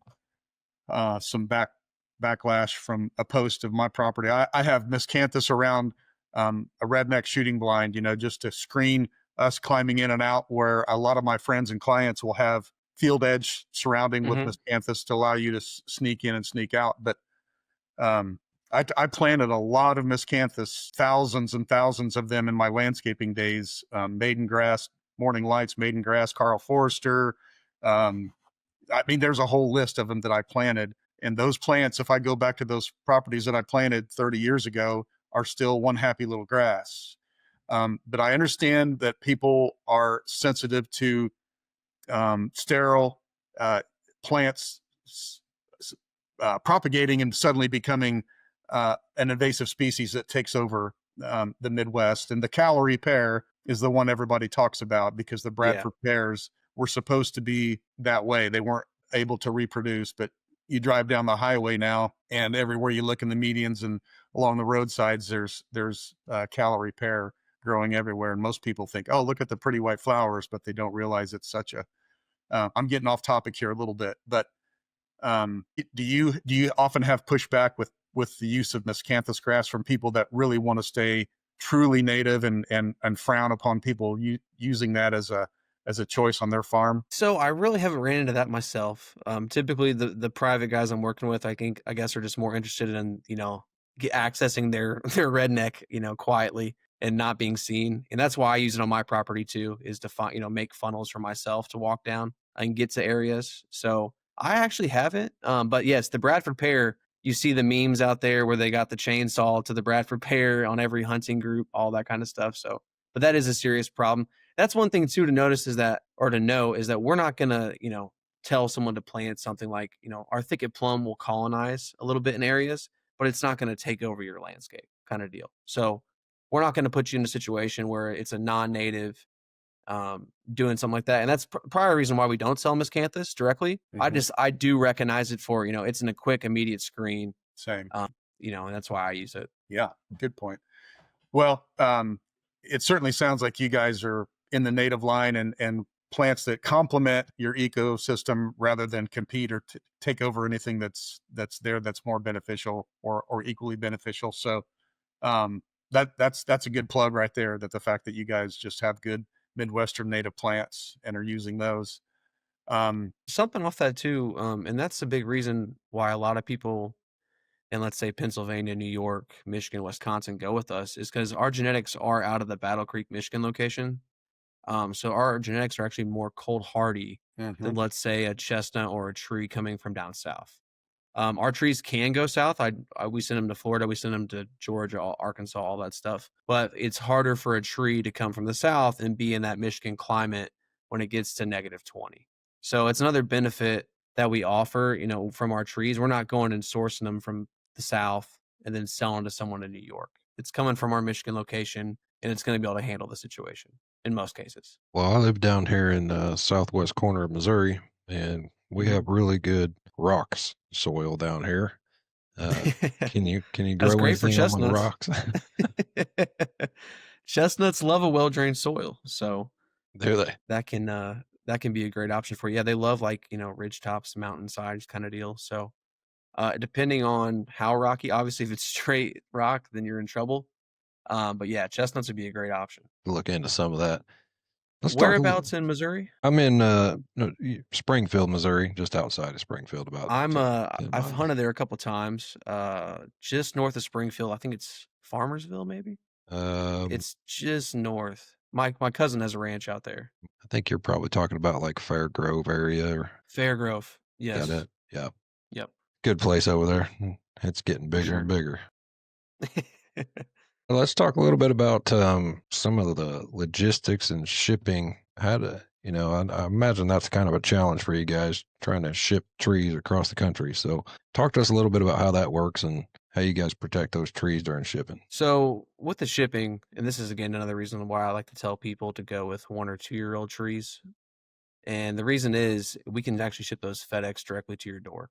backlash from a post of my property. I have miscanthus around a redneck shooting blind, just to screen us climbing in and out, where a lot of my friends and clients will have field edge surrounding with miscanthus to allow you to sneak in and sneak out. But I planted a lot of miscanthus, thousands and thousands of them in my landscaping days. Maiden grass, morning lights, maiden grass, Carl Forrester. There's a whole list of them that I planted. And those plants, if I go back to those properties that I planted 30 years ago, are still one happy little grass. But I understand that people are sensitive to sterile plants propagating and suddenly becoming an invasive species that takes over the Midwest. And the calorie pear is the one everybody talks about because the Bradford pears were supposed to be that way. They weren't able to reproduce, but you drive down the highway now, and everywhere you look in the medians and along the roadsides, there's calorie pear growing everywhere. And most people think, oh, look at the pretty white flowers, but they don't realize it's such a, I'm getting off topic here a little bit, but do you often have pushback with the use of miscanthus grass from people that really want to stay truly native and frown upon people using that as a choice on their farm? So I really haven't ran into that myself. Typically the private guys I'm working with, I guess are just more interested in, accessing their redneck, quietly and not being seen. And that's why I use it on my property too, is to make funnels for myself to walk down and get to areas. So I actually haven't. But yes, the Bradford pear, you see the memes out there where they got the chainsaw to the Bradford pear on every hunting group, all that kind of stuff. So, but that is a serious problem. That's one thing too to notice is that, or to know, is that we're not going to, tell someone to plant something like, our thicket plum will colonize a little bit in areas, but it's not going to take over your landscape kind of deal. So we're not going to put you in a situation where it's a non-native doing something like that. And that's probably a reason why we don't sell miscanthus directly. Mhm. I do recognize it for, it's in a quick, immediate screen, Same. and that's why I use it. Yeah, good point. Well, it certainly sounds like you guys are in the native line and plants that complement your ecosystem rather than compete or take over anything that's there that's more beneficial or equally beneficial. So that's a good plug right there, that the fact that you guys just have good Midwestern native plants and are using those. Something off that too, and that's a big reason why a lot of people in, let's say, Pennsylvania, New York, Michigan, Wisconsin go with us, is because our genetics are out of the Battle Creek, Michigan location. So our genetics are actually more cold hardy than, let's say, a chestnut or a tree coming from down south. Our trees can go south. We send them to Florida, we send them to Georgia, Arkansas, all that stuff. But it's harder for a tree to come from the south and be in that Michigan climate when it gets to -20. So it's another benefit that we offer, from our trees. We're not going and sourcing them from the south and then selling to someone in New York. It's coming from our Michigan location, and it's going to be able to handle the situation in most cases. Well, I live down here in the southwest corner of Missouri, and we have really good rocks soil down here. Can you That's grow great for anything on the chestnuts. rocks? Chestnuts love a well-drained soil, so Do they? that can be a great option for you. Yeah, they love, like, ridge tops, mountainsides kind of deal. So depending on how rocky, obviously if it's straight rock, then you're in trouble. But yeah, chestnuts would be a great option. Look into some of that. Let's talk a little. Whereabouts in Missouri? I'm in no, Springfield, Missouri, just outside of Springfield, about 10 I've miles. hunted there a couple times. Just north of Springfield. I think it's Farmersville, maybe. It's just north. My cousin has a ranch out there. I think you're probably talking about like Fairgrove area or Fairgrove. Yes. got it. Yeah. Yep. Good place over there. It's getting bigger Sure. and bigger. Let's talk a little bit about some of the logistics and shipping. How to, I imagine that's kind of a challenge for you guys trying to ship trees across the country. So talk to us a little bit about how that works and how you guys protect those trees during shipping. So with the shipping, and this is again another reason why I like to tell people to go with 1 or 2 year old trees. And the reason is we can actually ship those FedEx directly to your door.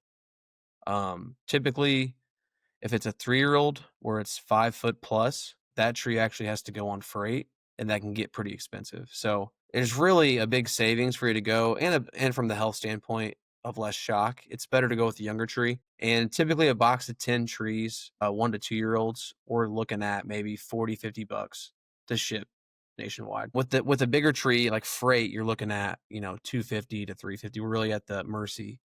Typically, if it's a 3-year-old where it's 5 foot plus, that tree actually has to go on freight, and that can get pretty expensive. So there's really a big savings for you to go, and from the health standpoint of less shock, it's better to go with a younger tree. And typically a box of 10 trees, 1 to 2 year olds, we're looking at maybe $40-50 to ship nationwide. With a bigger tree like freight, you're looking at, $250 to $350. We're really at the mercy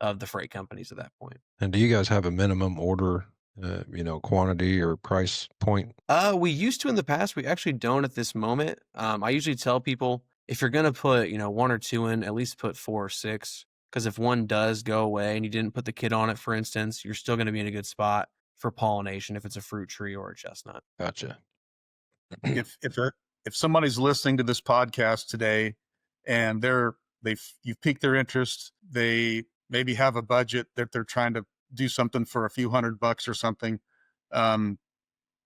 of the freight companies at that point. And do you guys have a minimum order, quantity or price point? We used to in the past. We actually don't at this moment. I usually tell people if you're gonna put, 1 or 2 in, at least put 4 or 6. Because if one does go away and you didn't put the kid on it, for instance, you're still gonna be in a good spot for pollination if it's a fruit tree or a chestnut. Gotcha. if somebody's listening to this podcast today and you've piqued their interest, they maybe have a budget that they're trying to do something for a few $100 or something,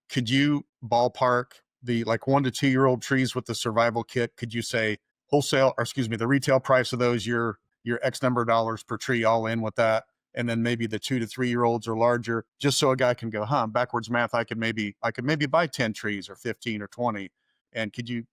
could you ballpark the like 1 to 2 year old trees with the survival kit, could you say the retail price of those, your X number of dollars per tree all in with that? And then maybe the 2 to 3 year olds or larger, just so a guy can go, backwards math, I could maybe buy 10 trees or 15 or 20. And could you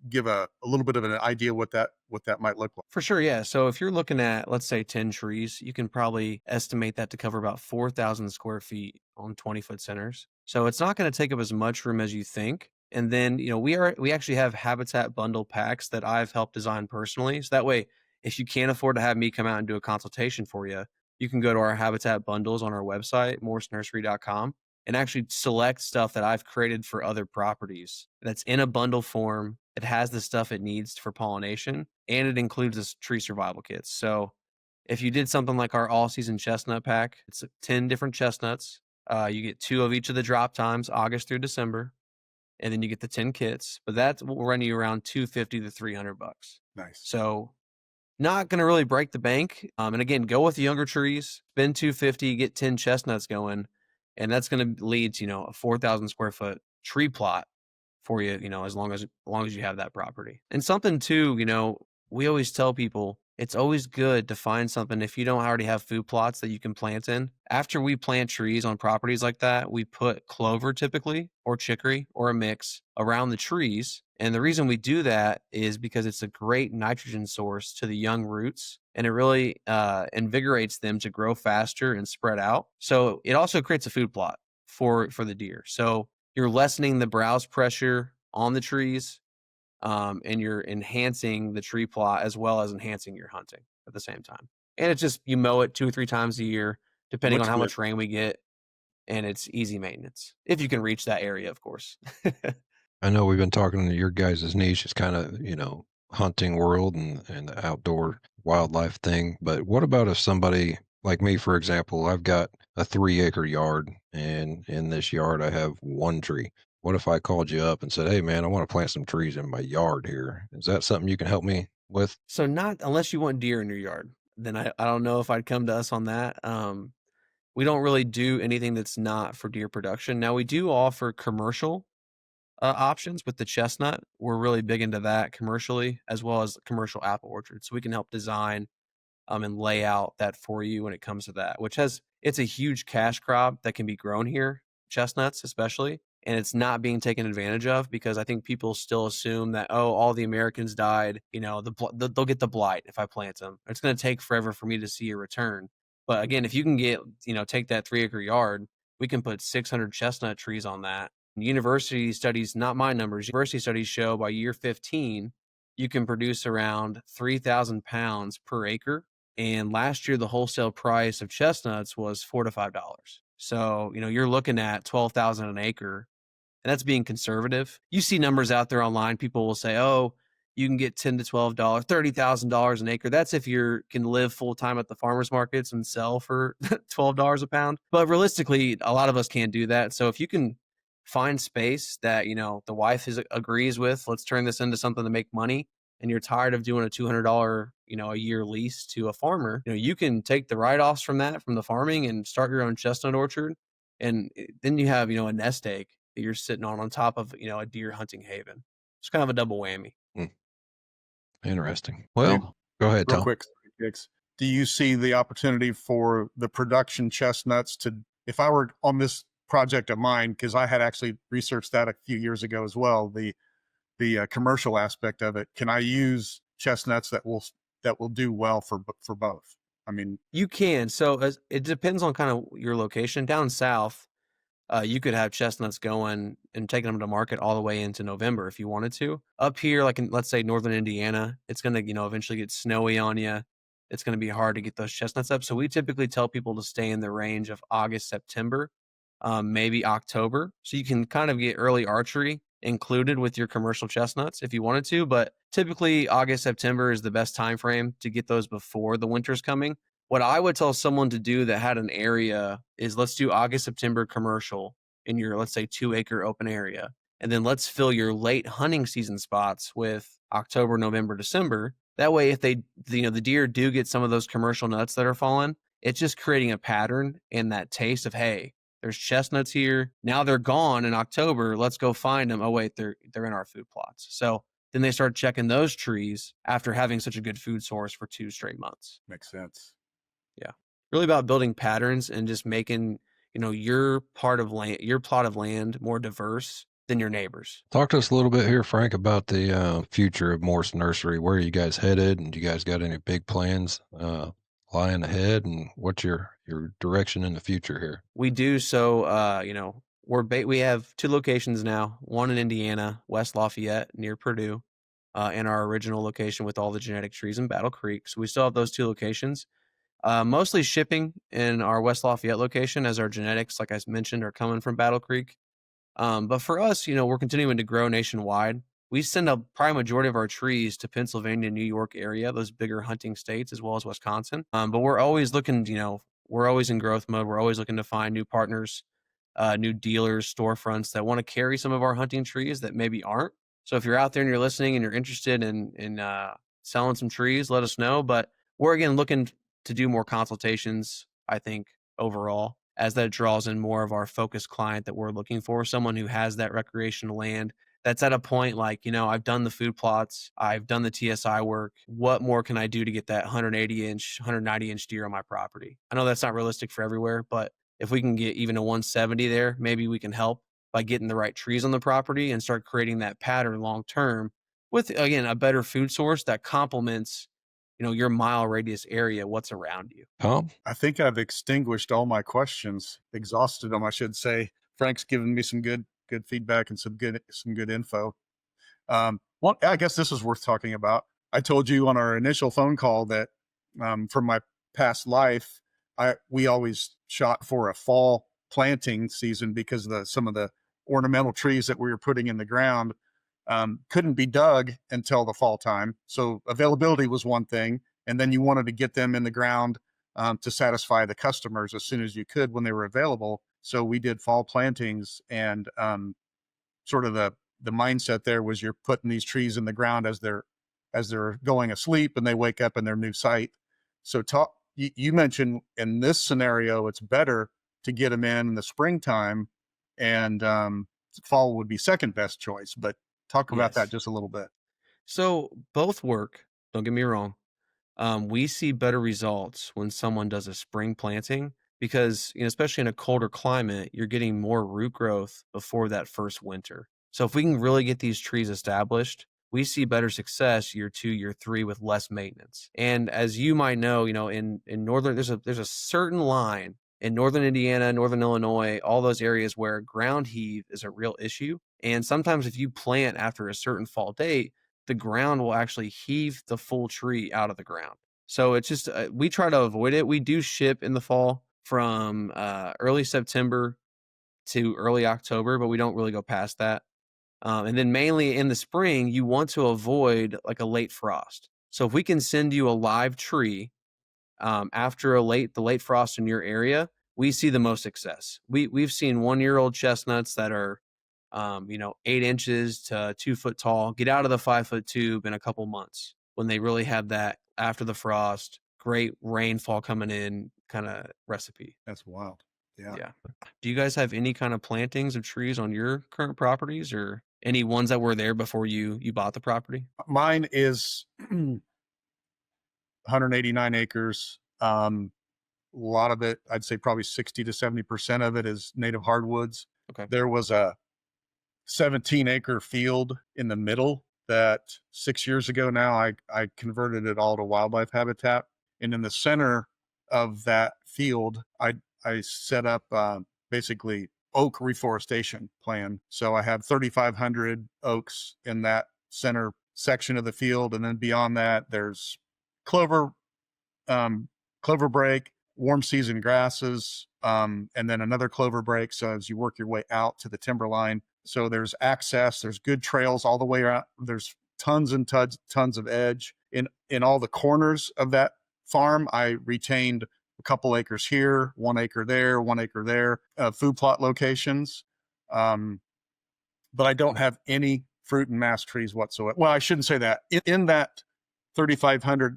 give a little bit of an idea what that might look like? For sure, yeah. So if you're looking at, let's say, 10 trees, you can probably estimate that to cover about 4,000 square feet on 20-foot centers. So it's not going to take up as much room as you think. And then, we actually have habitat bundle packs that I've helped design personally. So that way, if you can't afford to have me come out and do a consultation for you, you can go to our habitat bundles on our website, morsenursery.com, and actually select stuff that I've created for other properties that's in a bundle form. It has the stuff it needs for pollination, and it includes this tree survival kits. So if you did something like our all-season chestnut pack, it's 10 different chestnuts. You get 2 of each of the drop times, August through December, and then you get the 10 kits. But that will run you around $250 to $300. Nice. So not going to really break the bank. And again, go with the younger trees, spend $250, get 10 chestnuts going, and that's going to lead to, a 4,000 square foot tree plot for you, as long as you have that property. And something too, we always tell people it's always good to find something if you don't already have food plots that you can plant in. After we plant trees on properties like that, we put clover typically, or chicory, or a mix around the trees. And the reason we do that is because it's a great nitrogen source to the young roots, and it really invigorates them to grow faster and spread out. So it also creates a food plot for the deer. So you're lessening the browse pressure on the trees, and you're enhancing the tree plot as well as enhancing your hunting at the same time. And it's just, you mow it 2 or 3 times a year, depending on how much rain we get. And it's easy maintenance, if you can reach that area, of course. I know we've been talking to your guys' niche is kind of, hunting world and the outdoor wildlife thing. But what about if somebody like me, for example, I've got a 3-acre yard, and in this yard I have 1 tree. What if I called you up and said, "Hey man, I want to plant some trees in my yard here." Is that something you can help me with? So not unless you want deer in your yard, then I don't know if I'd come to us on that. We don't really do anything that's not for deer production. Now we do offer commercial options with the chestnut. We're really big into that commercially, as well as commercial apple orchards. So we can help design and lay out that for you when it comes to that, it's a huge cash crop that can be grown here, chestnuts especially, and it's not being taken advantage of because I think people still assume that, all the Americans died, they'll get the blight if I plant them. It's going to take forever for me to see a return. But again, if you can get, take that 3-acre yard, we can put 600 chestnut trees on that. University studies, not my numbers, university studies show by year 15, you can produce around 3,000 pounds per acre. And last year, the wholesale price of chestnuts was $4 to $5. So, you're looking at 12,000 an acre, and that's being conservative. You see numbers out there online. People will say, you can get $10 to $12, $30,000 an acre. That's if you can live full time at the farmers markets and sell for $12 a pound. But realistically, a lot of us can't do that. So if you can find space that, the wife agrees with, let's turn this into something to make money, and you're tired of doing a $200, a year lease to a farmer, you can take the write-offs from the farming and start your own chestnut orchard. And then you have, a nest egg that you're sitting on top of, a deer hunting haven. It's kind of a double whammy. Interesting. Well, go ahead, Real Tom. quick, do you see the opportunity for the production chestnuts if I were on this project of mine, because I had actually researched that a few years ago as well, the commercial aspect of it, can I use chestnuts that will do well for both? I mean, you can. So it depends on kind of your location. Down south, you could have chestnuts going and taking them to market all the way into November if you wanted to. Up here, like in, let's say, northern Indiana, it's going to, eventually get snowy on you. It's going to be hard to get those chestnuts up. So we typically tell people to stay in the range of August, September, maybe October. So you can kind of get early archery included with your commercial chestnuts if you wanted to. But typically August, September is the best time frame to get those before the winter's coming. What I would tell someone to do that had an area is, let's do August, September commercial in your, let's say, 2-acre open area. And then let's fill your late hunting season spots with October, November, December. That way, if the deer do get some of those commercial nuts that are falling, it's just creating a pattern and that taste of, hey, there's chestnuts here. Now they're gone in October. Let's go find them. Oh, wait, they're in our food plots. So then they start checking those trees after having such a good food source for 2 straight months. Makes sense. Yeah. Really about building patterns and just making, your plot of land more diverse than your neighbors. Talk to us a little bit here, Frank, about the future of Morse Nursery. Where are you guys headed? And do you guys got any big plans lying ahead? And what's your direction in the future here? We do. So, we have 2 locations now, one in Indiana, West Lafayette near Purdue, and our original location with all the genetic trees in Battle Creek. So we still have those 2 locations. Mostly shipping in our West Lafayette location, as our genetics, like I mentioned, are coming from Battle Creek. But for us, we're continuing to grow nationwide. We send a prime majority of our trees to Pennsylvania, New York area, those bigger hunting states, as well as Wisconsin. But we're always looking, we're always in growth mode. We're always looking to find new partners, new dealers, storefronts that want to carry some of our hunting trees that maybe aren't. So if you're out there and you're listening and you're interested in selling some trees, let us know. But we're, again, looking to do more consultations, I think, overall, as that draws in more of our focused client that we're looking for, someone who has that recreational land that's at a point like, I've done the food plots, I've done the TSI work. What more can I do to get that 180-inch, 190-inch deer on my property? I know that's not realistic for everywhere, but if we can get even a 170 there, maybe we can help by getting the right trees on the property and start creating that pattern long term with, again, a better food source that complements your mile radius area, what's around you. Tom? I think I've extinguished all my questions, exhausted them, I should say. Frank's given me some good feedback and some good info. Well, I guess this is worth talking about. I told you on our initial phone call that from my past life, we always shot for a fall planting season because some of the ornamental trees that we were putting in the ground couldn't be dug until the fall time. So availability was one thing. And then you wanted to get them in the ground to satisfy the customers as soon as you could when they were available. So we did fall plantings, and sort of the mindset there was you're putting these trees in the ground as they're going asleep and they wake up in their new site. So you mentioned in this scenario, it's better to get them in the springtime, and fall would be second best choice. But talk about that just a little bit. So both work. Don't get me wrong. We see better results when someone does a spring planting because, especially in a colder climate, you're getting more root growth before that first winter. So if we can really get these trees established, we see better success year 2, year 3 with less maintenance. And as you might know, in northern, there's a certain line in northern Indiana, northern Illinois, all those areas where ground heave is a real issue. And sometimes if you plant after a certain fall date, the ground will actually heave the full tree out of the ground. So it's just, we try to avoid it. We do ship in the fall from early September to early October, but we don't really go past that. And then mainly in the spring, you want to avoid like a late frost. So if we can send you a live tree after the late frost in your area, we see the most success. We've seen 1-year-old chestnuts that are 8 inches to 2 foot tall, get out of the 5-foot tube in a couple months when they really have that after the frost, great rainfall coming in kind of recipe. That's wild. Yeah. Do you guys have any kind of plantings of trees on your current properties or any ones that were there before you bought the property? Mine is 189 acres. A lot of it, I'd say probably 60 to 70% of it is native hardwoods. Okay. There was a 17-acre field in the middle that 6 years ago now I converted it all to wildlife habitat. And in the center of that field, I set up basically oak reforestation plan. So I have 3,500 oaks in that center section of the field. And then beyond that, there's clover break, warm season grasses, and then another clover break. So as you work your way out to the timberline, so there's access, there's good trails all the way around. There's tons and tons of edge in all the corners of that farm. I retained a couple acres here, 1 acre there, 1 acre there, food plot locations. But I don't have any fruit and mass trees whatsoever. Well, I shouldn't say that. In that 3,500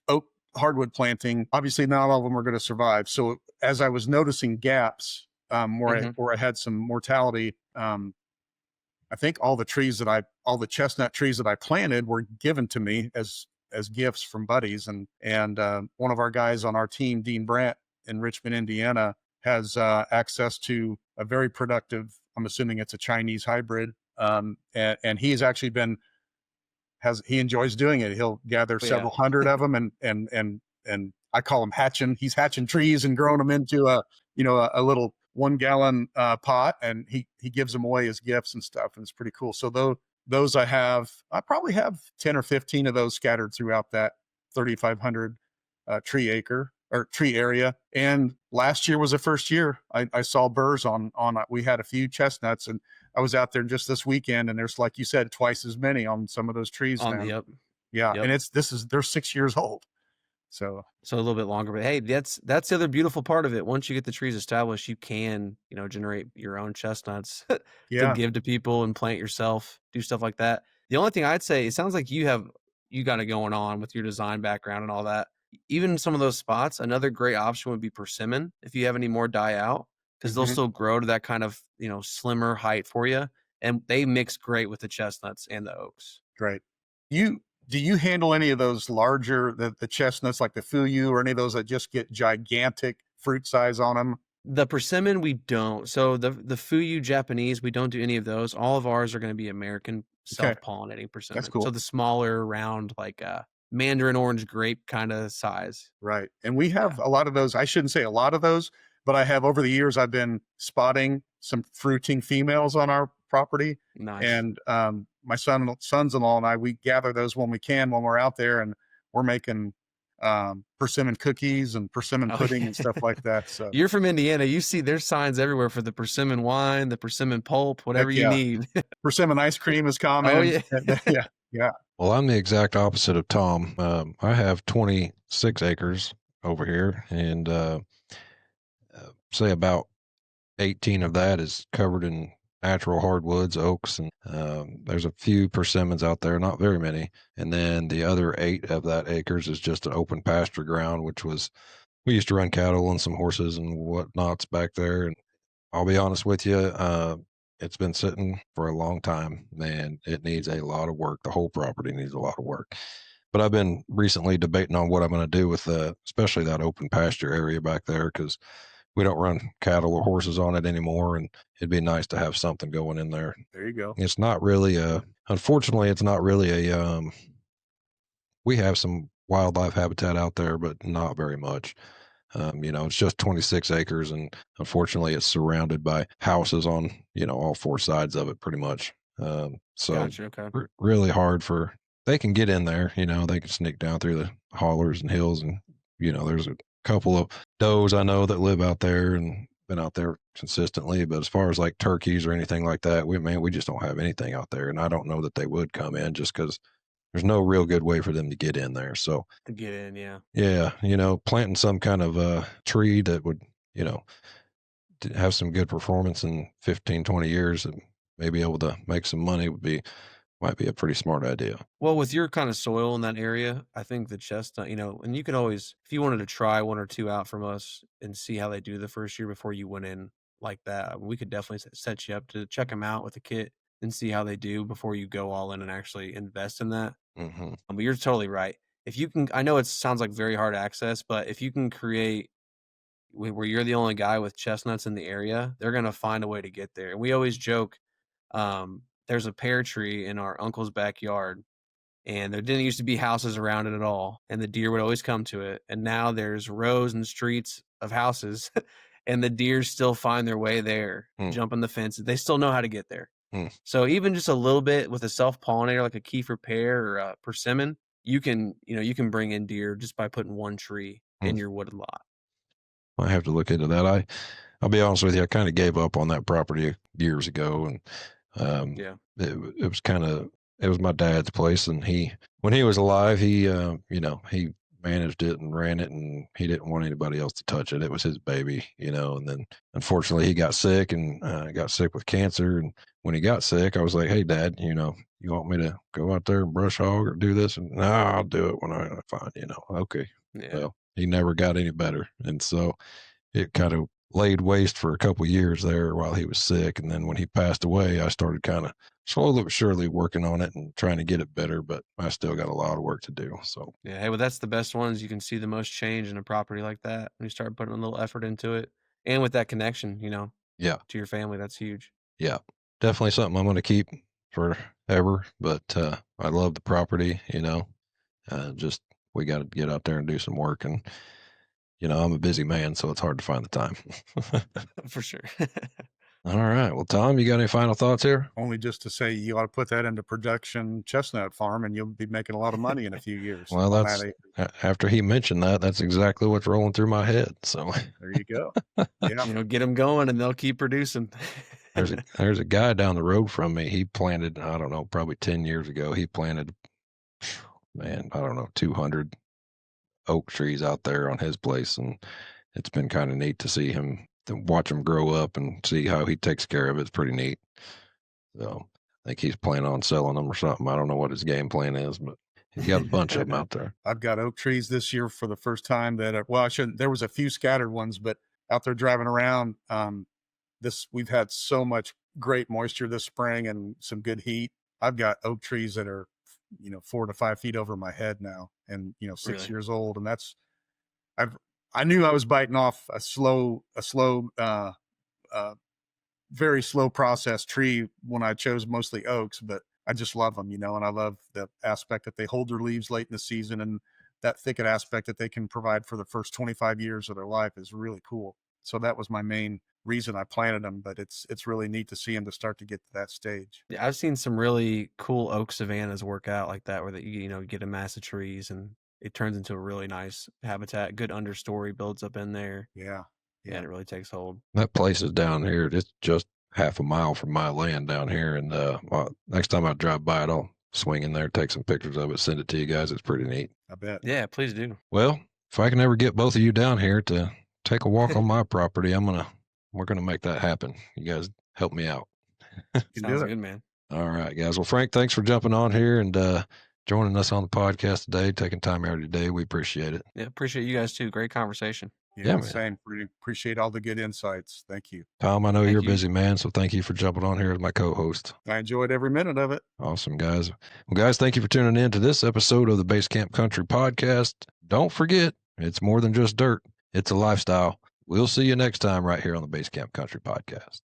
oak hardwood planting, obviously not all of them are going to survive. So as I was noticing gaps where I had some mortality, I think all the chestnut trees that I planted were given to me as gifts from buddies. And one of our guys on our team, Dean Brandt in Richmond, Indiana, has access to a very productive, I'm assuming it's a Chinese hybrid. And he's actually he enjoys doing it. He'll gather several hundred of them and I call him hatching. He's hatching trees and growing them into a little 1 gallon pot, and he gives them away as gifts and stuff. And it's pretty cool. So those I probably have 10 or 15 of those scattered throughout that 3,500 tree area. And last year was the first year I saw burrs on we had a few chestnuts, and I was out there just this weekend, and there's, like you said, twice as many on some of those trees now. Yep. Yeah. Yep. And they're 6 years old. So a little bit longer, but hey, that's the other beautiful part of it. Once you get the trees established, you can, generate your own chestnuts to give to people and plant yourself, do stuff like that. The only thing I'd say, it sounds like you got it going on with your design background and all that. Even some of those spots, another great option would be persimmon if you have any more die out, because they'll still grow to that kind of, slimmer height for you. And they mix great with the chestnuts and the oaks. Great. Do you handle any of those larger, the chestnuts like the fuyu, or any of those that just get gigantic fruit size on them? The persimmon, we don't. So the fuyu Japanese, we don't do any of those. All of ours are going to be American self-pollinating persimmon. That's cool. So the smaller, round, like mandarin orange grape kind of size. Right. And we have a lot of those. I shouldn't say a lot of those, but I have, over the years, I've been spotting some fruiting females on our property. Nice. And my sons-in-law and I, we gather those when we can, when we're out there, and we're making persimmon cookies and persimmon pudding and stuff like that. So you're from Indiana. You see there's signs everywhere for the persimmon wine, the persimmon pulp, whatever you need. Persimmon ice cream is common. Oh, yeah. Yeah. Well, I'm the exact opposite of Tom. I have 26 acres over here, and say about 18 of that is covered in natural hardwoods, oaks, and there's a few persimmons out there, not very many. And then the other 8 of that acres is just an open pasture ground, we used to run cattle and some horses and whatnots back there. And I'll be honest with you, it's been sitting for a long time, and it needs a lot of work. The whole property needs a lot of work. But I've been recently debating on what I'm going to do with especially that open pasture area back there, because we don't run cattle or horses on it anymore, and it'd be nice to have something going in there. There you go. It's not really unfortunately, it's not really we have some wildlife habitat out there, but not very much. It's just 26 acres, and unfortunately it's surrounded by houses on, all 4 sides of it pretty much. So Gotcha, okay. Really hard they can get in there, they can sneak down through the hollers and hills, and, there's a couple of does I know that live out there and been out there consistently. But as far as like turkeys or anything like that, we just don't have anything out there. And I don't know that they would come in, just because there's no real good way for them to get in there. So to get in, yeah. Yeah. Planting some kind of tree that would, have some good performance in 15, 20 years and maybe able to make some money might be a pretty smart idea. Well, with your kind of soil in that area, I think the chestnut, and you could always, if you wanted to try 1 or 2 out from us and see how they do the first year before you went in like that, we could definitely set you up to check them out with a kit and see how they do before you go all in and actually invest in that. Mm-hmm. But you're totally right. If you can, I know it sounds like very hard access, but if you can create where you're the only guy with chestnuts in the area, they're going to find a way to get there. And we always joke, there's a pear tree in our uncle's backyard, and there didn't used to be houses around it at all, and the deer would always come to it. And now there's rows and streets of houses, and the deer still find their way there, jumping the fences. They still know how to get there. So even just a little bit with a self-pollinator like a Kiefer pear or a persimmon, you can bring in deer just by putting 1 tree in your wooded lot. I have to look into that. I'll be honest with you, I kind of gave up on that property years ago, and it was my dad's place, and when he was alive, he managed it and ran it, and he didn't want anybody else to touch it. It was his baby, and then unfortunately he got sick and got sick with cancer. And when he got sick, I was like, hey, Dad, you want me to go out there and brush hog or do this? And no, I'll do it when I find, okay. Yeah. Well, he never got any better. And so it kind of laid waste for a couple of years there while he was sick. And then when he passed away, I started kind of slowly but surely working on it and trying to get it better, but I still got a lot of work to do. So Yeah. Hey, well, that's the best ones. You can see the most change in a property like that when you start putting a little effort into it, and with that connection, yeah, to your family. That's huge. yeah, definitely something I'm going to keep forever. But I love the property, just we got to get out there and do some work. And, I'm a busy man, so it's hard to find the time. For sure. All right. Well, Tom, you got any final thoughts here? Only just to say you ought to put that into production chestnut farm, and you'll be making a lot of money in a few years. Well, on that's that acre. after he mentioned that, that's exactly what's rolling through my head. So There you go. Yeah. Get them going, and they'll keep producing. there's a guy down the road from me. He planted, I don't know, probably 10 years ago. He planted, man, I don't know, 200 oak trees out there on his place, and it's been kind of neat to see him, to watch him grow up and see how he takes care of it. It's pretty neat. So I think he's planning on selling them or something. I don't know what his game plan is, but he's got a bunch of them out there. I've got oak trees this year for the first time I shouldn't, there was a few scattered ones, but out there driving around, we've had so much great moisture this spring and some good heat. I've got oak trees that are, 4 to 5 feet over my head now, and 6 Really? years old. And I knew I was biting off a slow, very slow process tree when I chose mostly oaks, but I just love them, and I love the aspect that they hold their leaves late in the season, and that thicket aspect that they can provide for the first 25 years of their life is really cool. So that was my main reason I planted them, but it's really neat to see them to start to get to that stage. Yeah, I've seen some really cool oak savannas work out like that, where you get a mass of trees and it turns into a really nice habitat. Good understory builds up in there. Yeah. And it really takes hold. That place is down here. It's just half a mile from my land down here. And next time I drive by it, I'll swing in there, take some pictures of it, send it to you guys. It's pretty neat. I bet. Yeah, please do. Well, if I can ever get both of you down here to take a walk on my property, we're gonna make that happen. You guys help me out. Sounds good, man. All right, guys. Well, Frank, thanks for jumping on here and joining us on the podcast today, taking time out of your day. We appreciate it. Yeah, appreciate you guys too. Great conversation. Yeah, man. Same. Really appreciate all the good insights. Thank you. Tom, I know you're a busy man, so thank you for jumping on here as my co-host. I enjoyed every minute of it. Awesome, guys. Well, guys, thank you for tuning in to this episode of the Base Camp Country Podcast. Don't forget, it's more than just dirt. It's a lifestyle. We'll see you next time right here on the Base Camp Country Podcast.